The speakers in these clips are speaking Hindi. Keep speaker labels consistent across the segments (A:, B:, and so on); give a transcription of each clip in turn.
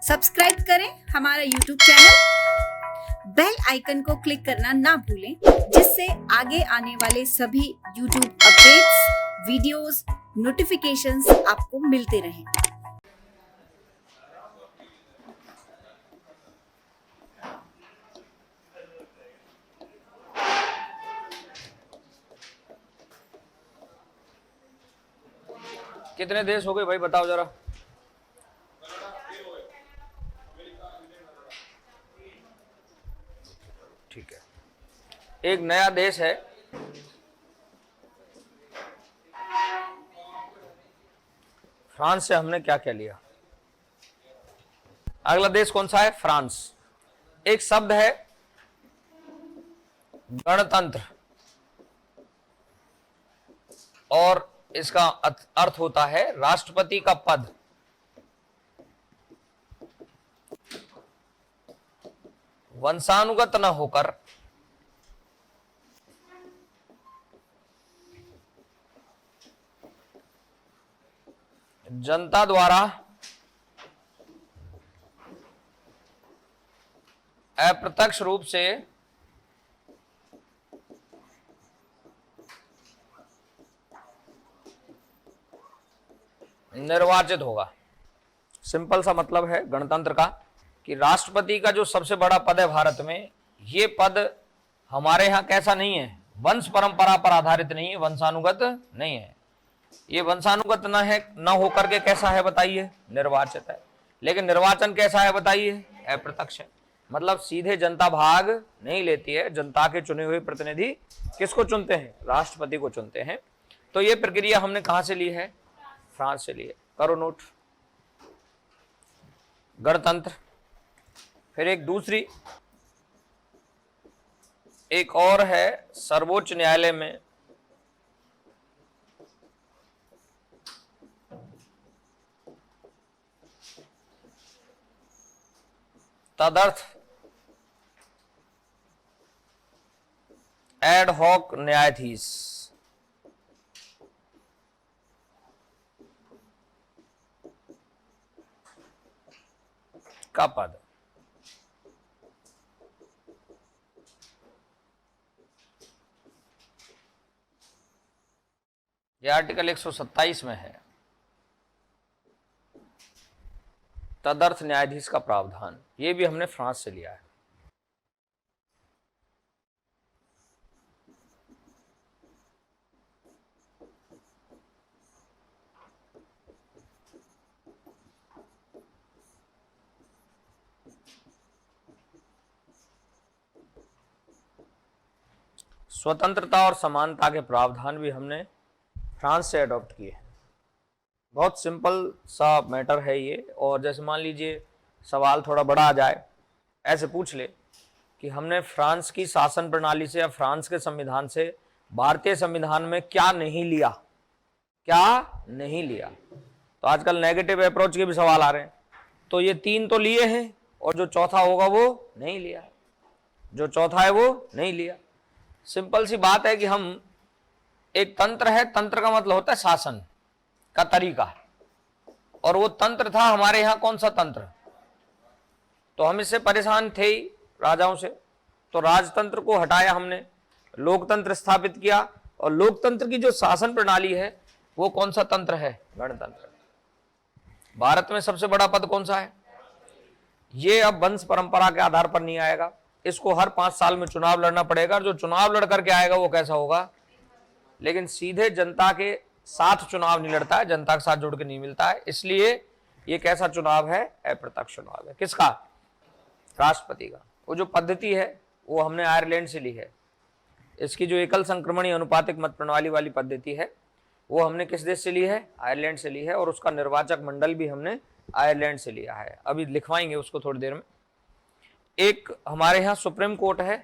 A: सब्सक्राइब करें हमारा YouTube चैनल, बेल आइकन को क्लिक करना ना भूलें, जिससे आगे आने वाले सभी YouTube अपडेट्स, वीडियोस, नोटिफिकेशंस आपको मिलते रहें।
B: कितने देश हो गए भाई, बताओ जरा। ठीक है, एक नया देश है, फ्रांस से हमने क्या क्या लिया। अगला देश कौन सा है? फ्रांस। एक शब्द है गणतंत्र और इसका अर्थ होता है राष्ट्रपति का पद। वंशानुगत न होकर जनता द्वारा अप्रत्यक्ष रूप से निर्वाचित होगा। सिंपल सा मतलब है गणतंत्र का कि राष्ट्रपति का जो सबसे बड़ा पद है भारत में, ये पद हमारे यहाँ कैसा नहीं है, वंश परंपरा पर आधारित नहीं है, वंशानुगत नहीं है। ये वंशानुगत न होकर के कैसा है बताइए? निर्वाचित है। लेकिन निर्वाचन कैसा है बताइए? अप्रत्यक्ष है। मतलब सीधे जनता भाग नहीं लेती है, जनता के चुने हुए प्रतिनिधि किसको चुनते हैं? राष्ट्रपति को चुनते हैं। तो ये प्रक्रिया हमने कहां से ली है? फ्रांस से ली है। करो नोट, गणतंत्र। फिर एक दूसरी, एक और है सर्वोच्च न्यायालय में तदर्थ एड हॉक न्यायाधीश का पद। यह आर्टिकल 127 में है, तदर्थ न्यायाधीश का प्रावधान। यह भी हमने फ्रांस से लिया है। स्वतंत्रता और समानता के प्रावधान भी हमने फ्रांस से अडॉप्ट किए हैं। बहुत सिंपल सा मैटर है ये। और जैसे मान लीजिए सवाल थोड़ा बड़ा आ जाए, ऐसे पूछ ले कि हमने फ्रांस की शासन प्रणाली से या फ्रांस के संविधान से भारतीय संविधान में क्या नहीं लिया, क्या नहीं लिया। तो आजकल नेगेटिव अप्रोच के भी सवाल आ रहे हैं। तो ये तीन तो लिए हैं और जो चौथा होगा वो नहीं लिया, जो चौथा है वो नहीं लिया। सिंपल सी बात है कि हम एक तंत्र है, तंत्र का मतलब होता है शासन का तरीका, और वो तंत्र था हमारे यहाँ कौन सा तंत्र? तो हम इससे परेशान थे ही राजाओं से, तो राजतंत्र को हटाया हमने, लोकतंत्र स्थापित किया। और लोकतंत्र की जो शासन प्रणाली है वो कौन सा तंत्र है? गणतंत्र। भारत में सबसे बड़ा पद कौन सा है? ये अब वंश परंपरा के आधार पर नहीं आएगा, इसको हर 5 साल में चुनाव लड़ना पड़ेगा। जो चुनाव लड़ करके आएगा वो कैसा होगा? लेकिन सीधे जनता के साथ चुनाव नहीं लड़ता है, जनता के साथ जुड़ के नहीं मिलता है। इसलिए ये कैसा चुनाव है? अप्रत्यक्ष चुनाव है। किसका? राष्ट्रपति का। वो जो पद्धति है वो हमने आयरलैंड से ली है। इसकी जो एकल संक्रमणीय अनुपातिक मत प्रणाली वाली पद्धति है वो हमने किस देश से ली है? आयरलैंड से ली है। और उसका निर्वाचक मंडल भी हमने आयरलैंड से लिया है। अभी लिखवाएंगे उसको थोड़ी देर में। एक हमारे यहाँ सुप्रीम कोर्ट है,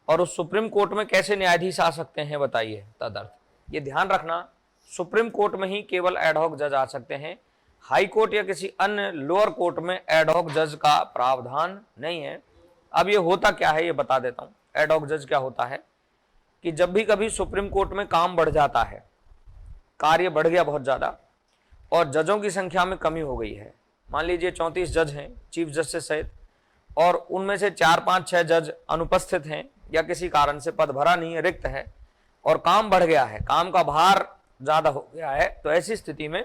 B: और उस सुप्रीम कोर्ट में कैसे न्यायाधीश आ सकते हैं बताइए? तदर्थ। ये ध्यान रखना, सुप्रीम कोर्ट में ही केवल एडहॉक जज आ सकते हैं। हाई कोर्ट या किसी अन्य लोअर कोर्ट में एडहॉक जज का प्रावधान नहीं है। अब ये होता क्या है ये बता देता हूँ। एडहॉक जज क्या होता है कि जब भी कभी सुप्रीम कोर्ट में काम बढ़ जाता है, कार्य बढ़ गया बहुत ज़्यादा और जजों की संख्या में कमी हो गई है, मान लीजिए 34 जज हैं चीफ जस्टिस सहित, और उनमें से 4, 5, 6 जज अनुपस्थित हैं या किसी कारण से पद भरा नहीं है, रिक्त है, और काम बढ़ गया है, काम का भार ज्यादा हो गया है, तो ऐसी स्थिति में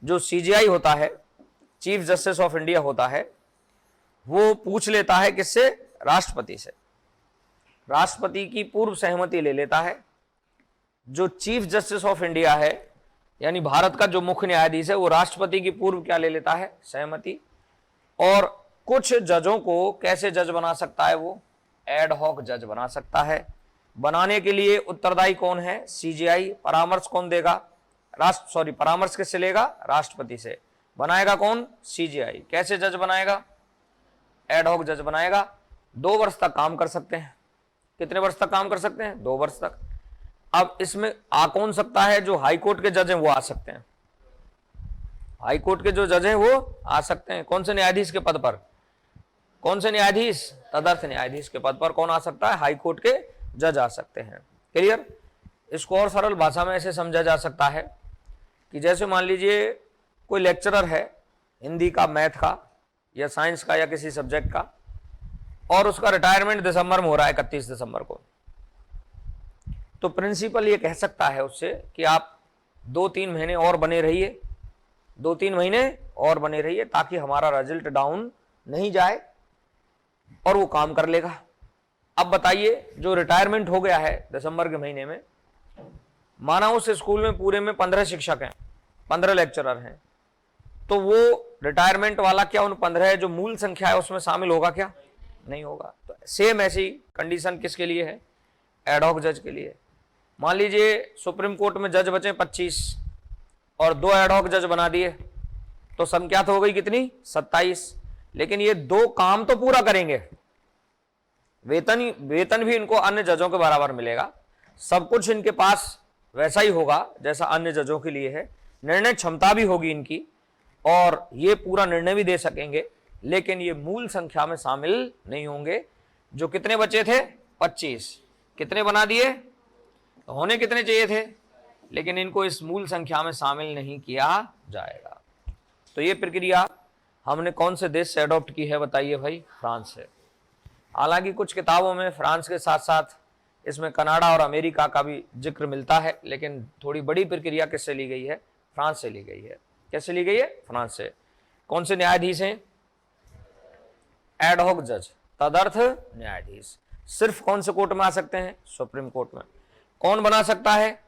B: जो CJI होता है, चीफ जस्टिस ऑफ इंडिया होता है, वो पूछ लेता है किससे? राष्ट्रपति से। राष्ट्रपति की पूर्व सहमति ले लेता है। जो चीफ जस्टिस ऑफ इंडिया है, यानी भारत का जो मुख्य न्यायाधीश है, वो राष्ट्रपति की पूर्व क्या ले लेता है? सहमति। और कुछ जजों को कैसे जज बना सकता है? वो एड हॉक जज बना सकता है। बनाने के लिए उत्तरदायी कौन है? CJI। परामर्श कौन देगा? परामर्श किससे लेगा? राष्ट्रपति से। बनाएगा कौन? CJI। कैसे जज बनाएगा? एड हॉक जज बनाएगा। 2 वर्ष तक काम कर सकते हैं। कितने वर्ष तक काम कर सकते हैं? 2 वर्ष तक। अब इसमें आ कौन सकता है? जो हाई कोर्ट के जज हैं वो आ सकते हैं। हाई कोर्ट के जो जज हैं वो आ सकते हैं। कौन से न्यायाधीश के पद पर? कौन से न्यायाधीश? तदर्थ न्यायाधीश के पद पर कौन आ सकता है? हाई कोर्ट के जज आ सकते हैं। क्लियर? इसको और सरल भाषा में ऐसे समझा जा सकता है कि जैसे मान लीजिए कोई लेक्चरर है हिंदी का, मैथ का या साइंस का या किसी सब्जेक्ट का, और उसका रिटायरमेंट दिसंबर में हो रहा है, 31 दिसंबर को, तो प्रिंसिपल ये कह सकता है उससे कि आप 2-3 महीने और बने रहिए, 2-3 महीने और बने रहिए, ताकि हमारा रिजल्ट डाउन नहीं जाए, और वो काम कर लेगा। अब बताइए, जो रिटायरमेंट हो गया है दिसंबर के महीने में, माना उस स्कूल में पूरे में 15 शिक्षक हैं, 15 लेक्चरर हैं, तो वो रिटायरमेंट वाला क्या उन 15 जो मूल संख्या है उसमें शामिल होगा? क्या नहीं होगा। तो सेम ऐसी कंडीशन किसके लिए है? एडहॉक जज के लिए। मान लीजिए सुप्रीम कोर्ट में जज बचे 25 और 2 एडहॉक जज बना दिए, तो संख्या तो हो गई कितनी? 27। लेकिन ये 2 काम तो पूरा करेंगे, वेतन भी इनको अन्य जजों के बराबर मिलेगा, सब कुछ इनके पास वैसा ही होगा जैसा अन्य जजों के लिए है, निर्णय क्षमता भी होगी इनकी, और ये पूरा निर्णय भी दे सकेंगे, लेकिन ये मूल संख्या में शामिल नहीं होंगे। जो कितने बचे थे? 25। कितने बना दिए? होने कितने चाहिए थे? लेकिन इनको इस मूल संख्या में शामिल नहीं किया जाएगा। तो ये प्रक्रिया हमने कौन से देश से अडॉप्ट की है? बताइए भाई, फ्रांस से। हालांकि कुछ किताबों में फ्रांस के साथ साथ इसमें कनाडा और अमेरिका का भी जिक्र मिलता है, लेकिन थोड़ी बड़ी प्रक्रिया किससे ली गई है? फ्रांस से ली गई है। कैसे ली गई है? फ्रांस से। कौन से न्यायाधीश हैं? एडहॉक जज, तदर्थ न्यायाधीश। सिर्फ कौन से कोर्ट में आ सकते हैं? सुप्रीम कोर्ट में। कौन बना सकता है?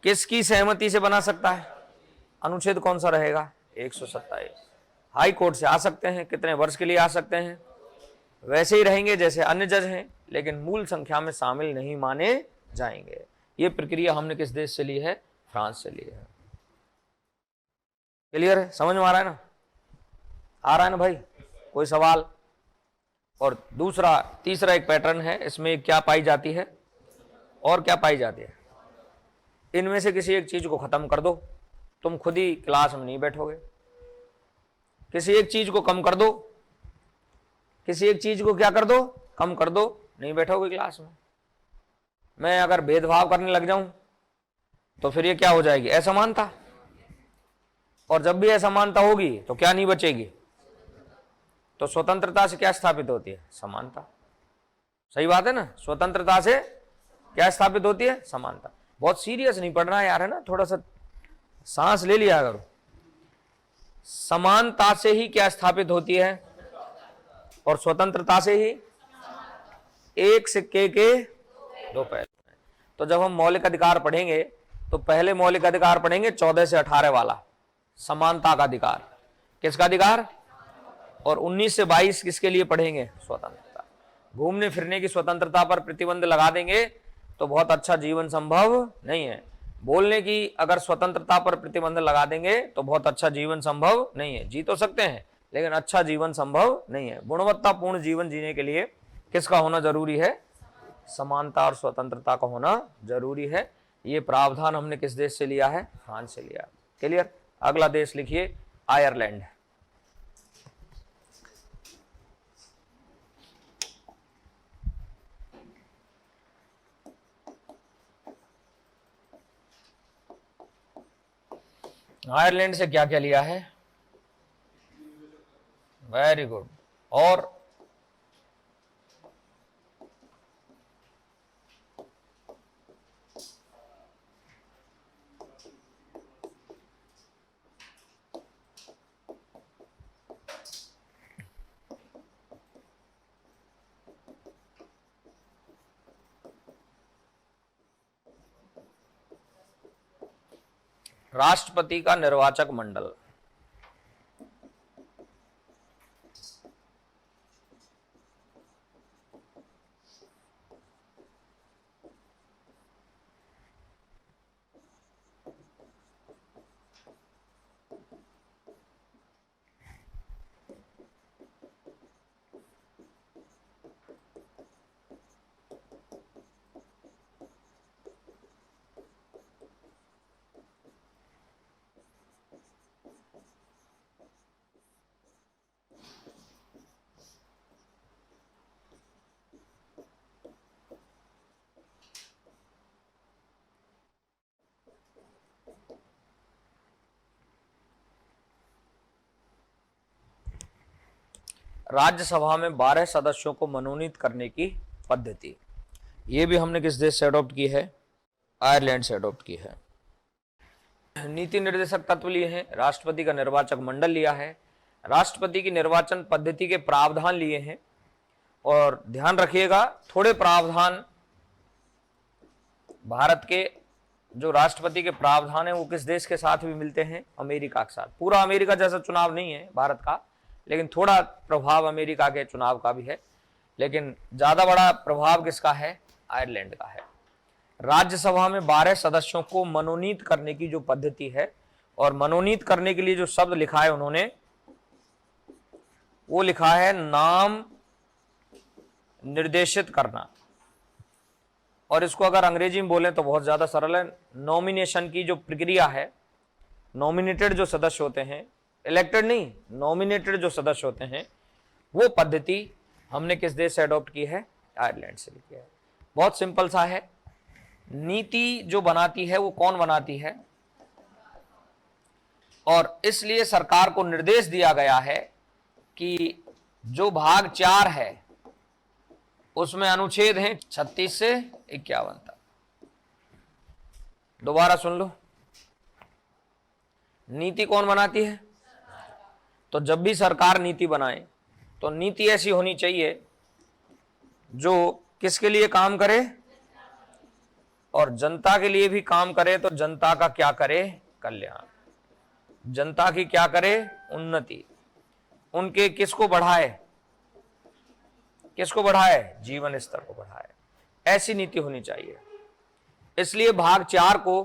B: किसकी सहमति से बना सकता है? अनुच्छेद कौन सा रहेगा? 127। हाई कोर्ट से आ सकते हैं। कितने वर्ष के लिए आ सकते हैं? वैसे ही रहेंगे जैसे अन्य जज हैं, लेकिन मूल संख्या में शामिल नहीं माने जाएंगे। ये प्रक्रिया हमने किस देश से ली है? फ्रांस से ली है। क्लियर है? समझ में आ रहा है ना? आ रहा है ना भाई? कोई सवाल? और तीसरा एक पैटर्न है, इसमें क्या पाई जाती है और क्या पाई जाती है? इनमें से किसी एक चीज को खत्म कर दो, तुम खुद ही क्लास में नहीं बैठोगे। किसी एक चीज को कम कर दो, किसी एक चीज को क्या कर दो? कम कर दो, नहीं बैठोगे क्लास में। मैं अगर भेदभाव करने लग जाऊं तो फिर ये क्या हो जाएगी? असमानता। और जब भी असमानता होगी तो क्या नहीं बचेगी? तो स्वतंत्रता से क्या स्थापित होती है? समानता। सही बात है ना? स्वतंत्रता से क्या स्थापित होती है? समानता। बहुत सीरियस नहीं पढ़ना है यार, है ना? थोड़ा सा सांस ले लिया करो। समानता से ही क्या स्थापित होती है? और स्वतंत्रता से ही एक सिक्के के 2 पहलू हैं। तो जब हम मौलिक अधिकार पढ़ेंगे तो पहले मौलिक अधिकार पढ़ेंगे 14 से 18 वाला, समानता का अधिकार। किसका अधिकार? और 19 से 22 किसके लिए पढ़ेंगे? स्वतंत्रता। घूमने फिरने की स्वतंत्रता पर प्रतिबंध लगा देंगे तो बहुत अच्छा जीवन संभव नहीं है। बोलने की अगर स्वतंत्रता पर प्रतिबंध लगा देंगे तो बहुत अच्छा जीवन संभव नहीं है। जी तो सकते हैं लेकिन अच्छा जीवन संभव नहीं है। गुणवत्तापूर्ण जीवन जीने के लिए किसका होना जरूरी है? समानता और स्वतंत्रता का होना जरूरी है। ये प्रावधान हमने किस देश से लिया है? फ्रांस से लिया। क्लियर? अगला देश लिखिए, आयरलैंड। आयरलैंड से क्या क्या लिया है? Very good. और राष्ट्रपति का निर्वाचक मंडल। राज्यसभा में 12 सदस्यों को मनोनीत करने की पद्धति, ये भी हमने किस देश से अडॉप्ट की है? आयरलैंड से अडॉप्ट की है। नीति निर्देशक तत्व लिए हैं, राष्ट्रपति का निर्वाचक मंडल लिया है, राष्ट्रपति की निर्वाचन पद्धति के प्रावधान लिए हैं। और ध्यान रखिएगा, थोड़े प्रावधान भारत के जो राष्ट्रपति के प्रावधान है वो किस देश के साथ भी मिलते हैं? अमेरिका के साथ। पूरा अमेरिका जैसा चुनाव नहीं है भारत का, लेकिन थोड़ा प्रभाव अमेरिका के चुनाव का भी है, लेकिन ज्यादा बड़ा प्रभाव किसका है? आयरलैंड का है। राज्यसभा में 12 सदस्यों को मनोनीत करने की जो पद्धति है, और मनोनीत करने के लिए जो शब्द लिखा है उन्होंने, वो लिखा है नाम निर्देशित करना। और इसको अगर अंग्रेजी में बोलें तो बहुत ज्यादा सरल है। नॉमिनेशन की जो प्रक्रिया है, नॉमिनेटेड जो सदस्य होते हैं, इलेक्टेड नहीं, नॉमिनेटेड जो सदस्य होते हैं, वो पद्धति हमने किस देश से अडॉप्ट की है? आयरलैंड से लिखी है। बहुत सिंपल सा है। नीति जो बनाती है वो कौन बनाती है? और इसलिए सरकार को निर्देश दिया गया है कि जो भाग 4 है उसमें अनुच्छेद हैं 36 से 51 तक। दोबारा सुन लो, नीति कौन बनाती है? तो जब भी सरकार नीति बनाए तो नीति ऐसी होनी चाहिए जो किसके लिए काम करे? और जनता के लिए भी काम करे। तो जनता का क्या करे? कल्याण। जनता की क्या करे? उन्नति। उनके किसको बढ़ाए? किसको बढ़ाए? जीवन स्तर को बढ़ाए। ऐसी नीति होनी चाहिए। इसलिए भाग 4 को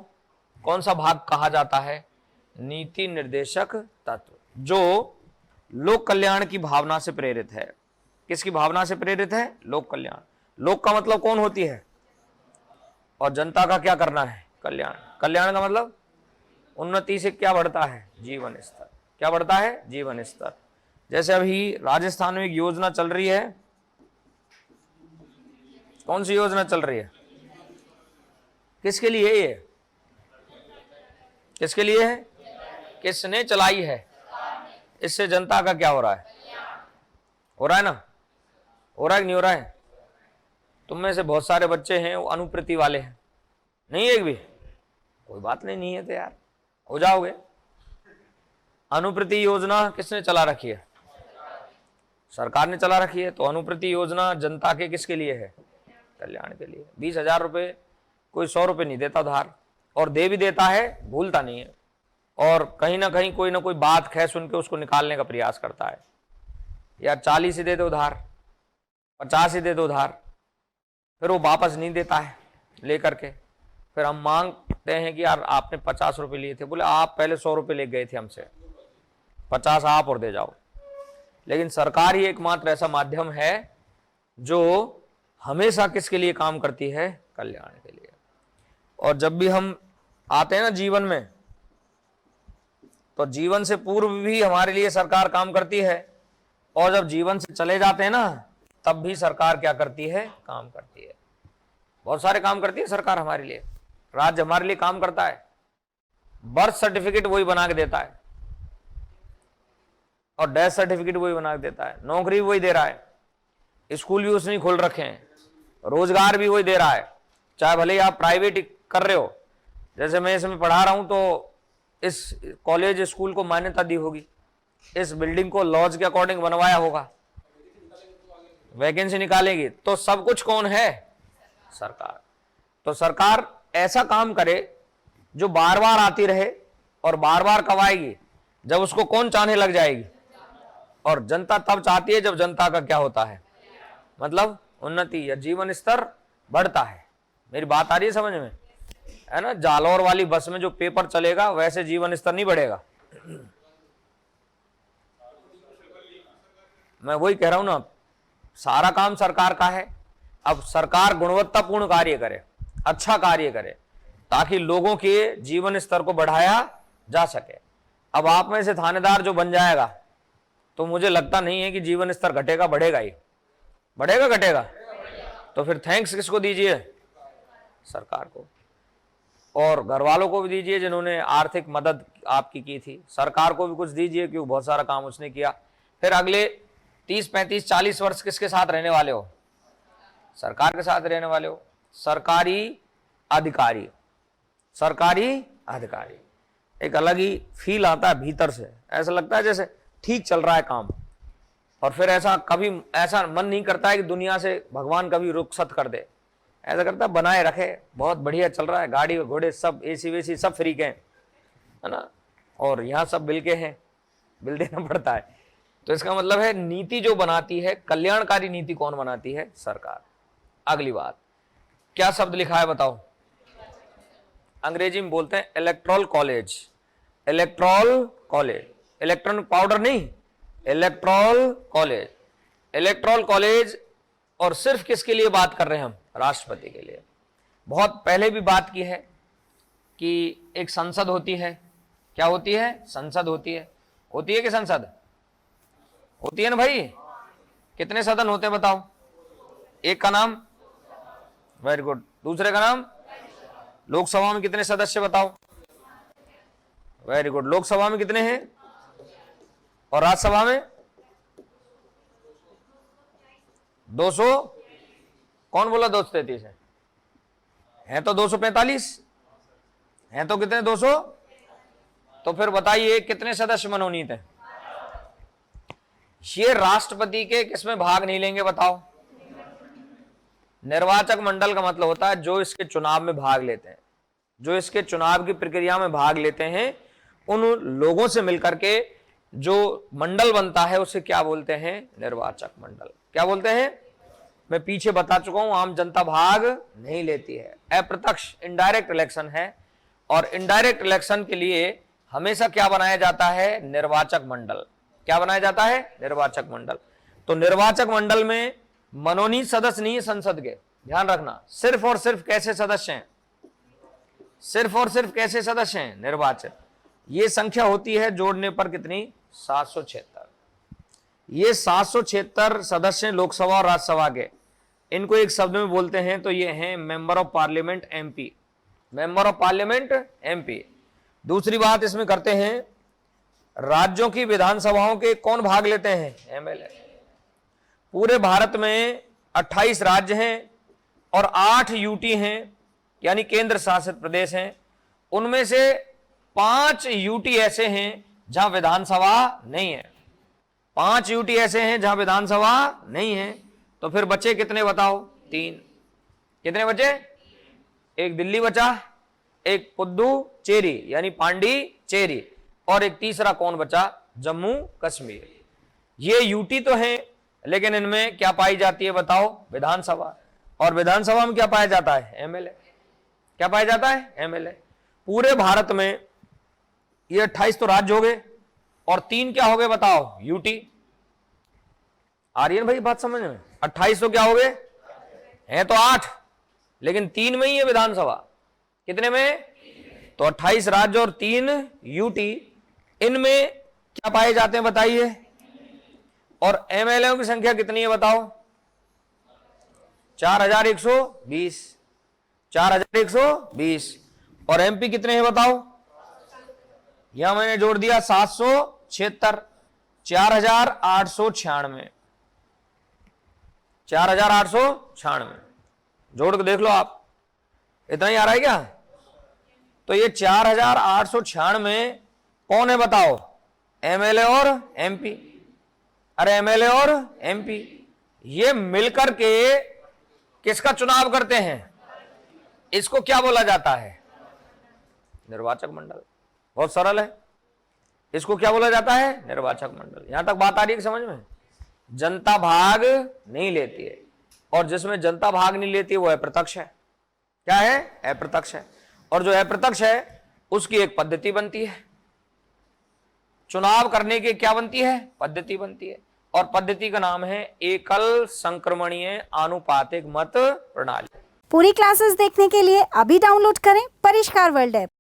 B: कौन सा भाग कहा जाता है? नीति निर्देशक तत्व, जो लोक कल्याण की भावना से प्रेरित है। किसकी भावना से प्रेरित है? लोक कल्याण। लोक का मतलब कौन होती है? और जनता का क्या करना है? कल्याण। कल्याण का मतलब उन्नति से क्या बढ़ता है? जीवन स्तर। क्या बढ़ता है? जीवन स्तर। जैसे अभी राजस्थान में एक योजना चल रही है। कौन सी योजना चल रही है? किसके लिए ये? किसके लिए है? किसने चलाई है? इससे जनता का क्या हो रहा है? हो रहा है ना? हो रहा है कि नहीं हो रहा है? तुम में से बहुत सारे बच्चे हैं वो अनुप्रति वाले हैं, नहीं एक भी? कोई बात नहीं है तो यार हो जाओगे। अनुप्रति योजना किसने चला रखी है? सरकार ने चला रखी है। तो अनुप्रति योजना जनता के किसके लिए है? कल्याण के लिए। 20,000 रुपये कोई 100 रुपये नहीं देता उधार, और दे भी देता है भूलता नहीं है, और कहीं ना कहीं कोई ना कोई बात खै सुन के उसको निकालने का प्रयास करता है। यार 40 ही दे दो उधार, 50 ही दे दो उधार, फिर वो वापस नहीं देता है लेकर के। फिर हम मांगते हैं कि यार आपने 50 रुपये लिए थे। बोले आप पहले 100 रुपये ले गए थे हमसे, 50 आप और दे जाओ। लेकिन सरकार ही एकमात्र ऐसा माध्यम है जो हमेशा किसके लिए काम करती है? कल्याण के लिए। और जब भी हम आते हैं ना जीवन में, तो जीवन से पूर्व भी हमारे लिए सरकार काम करती है, और जब जीवन से चले जाते हैं ना तब भी सरकार क्या करती है? काम करती है। बहुत सारे काम करती है सरकार हमारे लिए। राज्य हमारे लिए काम करता है। बर्थ सर्टिफिकेट वही बना के देता है, और डेथ सर्टिफिकेट वही बना के देता है, नौकरी भी वही दे रहा है, स्कूल भी उसने खोल रखे हैं, रोजगार भी वही दे रहा है, चाहे भले ही आप प्राइवेट कर रहे हो। जैसे मैं इसमें पढ़ा रहा हूं तो इस कॉलेज स्कूल को मान्यता दी होगी, इस बिल्डिंग को लॉज के अकॉर्डिंग बनवाया होगा, वैकेंसी निकालेगी, तो सब कुछ कौन है? सरकार। तो सरकार ऐसा काम करे जो बार बार आती रहे और बार बार कब आएगी? जब उसको कौन चाहने लग जाएगी। और जनता तब चाहती है जब जनता का क्या होता है, मतलब उन्नति या जीवन स्तर बढ़ता है। मेरी बात आ रही है समझ में? है ना, जालौर वाली बस में जो पेपर चलेगा वैसे जीवन स्तर नहीं बढ़ेगा। मैं वही कह रहा हूं ना, सारा काम सरकार का है। अब सरकार गुणवत्तापूर्ण कार्य करे, अच्छा कार्य करे, ताकि लोगों के जीवन स्तर को बढ़ाया जा सके। अब आप में से थानेदार जो बन जाएगा तो मुझे लगता नहीं है कि जीवन स्तर घटेगा, बढ़ेगा ही। बढ़ेगा घटेगा? तो फिर थैंक्स किसको दीजिए? सरकार को। और घर वालों को भी दीजिए जिन्होंने आर्थिक मदद आपकी की थी, सरकार को भी कुछ दीजिए क्योंकि बहुत सारा काम उसने किया। फिर अगले 30, 35, 40 वर्ष किसके साथ रहने वाले हो? सरकार के साथ रहने वाले हो। सरकारी अधिकारी, सरकारी अधिकारी, एक अलग ही फील आता है भीतर से, ऐसा लगता है जैसे ठीक चल रहा है काम। और फिर ऐसा कभी ऐसा मन नहीं करता है कि दुनिया से भगवान कभी रुखसत कर दे, ऐसा करता है बनाए रखे, बहुत बढ़िया चल रहा है, गाड़ी घोड़े सब, एसी वेसी सब फ्री के हैं, है ना, और यहाँ सब बिल के हैं, बिल देना पड़ता है। तो इसका मतलब है नीति जो बनाती है, कल्याणकारी नीति कौन बनाती है? सरकार। अगली बात, क्या शब्द लिखा है बताओ? अंग्रेजी में बोलते हैं electoral college. Electoral college, electronic powder नहीं, इलेक्ट्रॉल कॉलेज। इलेक्ट्रॉल कॉलेज, और सिर्फ किसके लिए बात कर रहे हैं हम? राष्ट्रपति के लिए। बहुत पहले भी बात की है कि एक संसद होती है। क्या होती है? संसद होती है। होती है कि संसद होती है ना भाई? कितने सदन होते हैं बताओ? एक का नाम? Very good. दूसरे का नाम? लोकसभा में कितने सदस्य बताओ? Very good. लोकसभा में कितने हैं और राज्यसभा में? 200। कौन बोला 233 है? तो 245 हैं, तो कितने? 200। तो फिर बताइए कितने सदस्य मनोनीत हैं? ये राष्ट्रपति के किसमें भाग नहीं लेंगे बताओ? निर्वाचक मंडल का मतलब होता है जो इसके चुनाव में भाग लेते हैं, जो इसके चुनाव की प्रक्रिया में भाग लेते हैं, उन लोगों से मिलकर के जो मंडल बनता है उसे क्या बोलते हैं? निर्वाचक मंडल। क्या बोलते हैं? मैं पीछे बता चुका हूं, आम जनता भाग नहीं लेती है, अप्रत्यक्ष इनडायरेक्ट इलेक्शन है। और इनडायरेक्ट इलेक्शन के लिए हमेशा क्या बनाया जाता है? निर्वाचक मंडल। क्या बनाया जाता है? निर्वाचक मंडल। तो निर्वाचक मंडल में मनोनीत सदस्य नहीं है संसद के, ध्यान रखना। सिर्फ और सिर्फ कैसे सदस्य हैं? सिर्फ और सिर्फ कैसे सदस्य हैं? निर्वाचक। ये संख्या होती है जोड़ने पर कितनी? 776। ये 776 सदस्य हैं लोकसभा और राज्यसभा के। इनको एक शब्द में बोलते हैं तो ये हैं member of parliament, MP. Member of parliament, MP. दूसरी बात इसमें करते हैं, राज्यों की विधानसभाओं के कौन भाग लेते हैं? एमएलए। पूरे भारत में 28 राज्य हैं और 8 यूटी हैं, यानी केंद्र शासित प्रदेश हैं। उनमें से 5 यूटी ऐसे हैं जहां विधानसभा नहीं है। 5 यूटी ऐसे हैं जहां विधानसभा नहीं है। तो फिर बचे कितने बताओ? 3। कितने बचे? एक दिल्ली बचा, एक पुद्दुचेरी यानी पांडिचेरी, और एक तीसरा कौन बचा? जम्मू कश्मीर। ये यूटी तो हैं, लेकिन इनमें क्या पाई जाती है बताओ? विधानसभा। और विधानसभा में क्या पाया जाता है? एमएलए। क्या पाया जाता है? एमएलए। पूरे भारत में ये 28 तो राज्य हो गए और 3 क्या हो गए बताओ? यूटी। आ रही है भाई बात समझ में? 28 तो क्या हो गए? हैं तो 8, लेकिन 3 में ही है विधानसभा। कितने में? तो 28 राज्य और 3 यूटी। इनमें क्या पाए जाते हैं बताइए? और एमएलए की संख्या कितनी है बताओ? 4120। 4120। और एमपी कितने हैं बताओ? यहां मैंने जोड़ दिया 776। 4896, 4896 जोड़ के देख लो आप, इतना ही आ रहा है क्या? तो ये 4896 कौन है बताओ? एमएलए और एमपी। अरे एमएलए और एमपी ये मिलकर के किसका चुनाव करते हैं? इसको क्या बोला जाता है? निर्वाचक मंडल। बहुत सरल है। इसको क्या बोला जाता है? निर्वाचक मंडल। यहां तक बात आ रही है समझ में? जनता भाग नहीं लेती है, और जिसमें जनता भाग नहीं लेती है वो अप्रत्यक्ष है। क्या है? अप्रत्यक्ष है। और जो अप्रत्यक्ष है उसकी एक पद्धति बनती है, चुनाव करने की क्या बनती है? पद्धति बनती है, और पद्धति का नाम है एकल संक्रमणीय आनुपातिक मत प्रणाली।
A: पूरी क्लासेस देखने के लिए अभी डाउनलोड करें परिष्कार वर्ल्ड ऐप।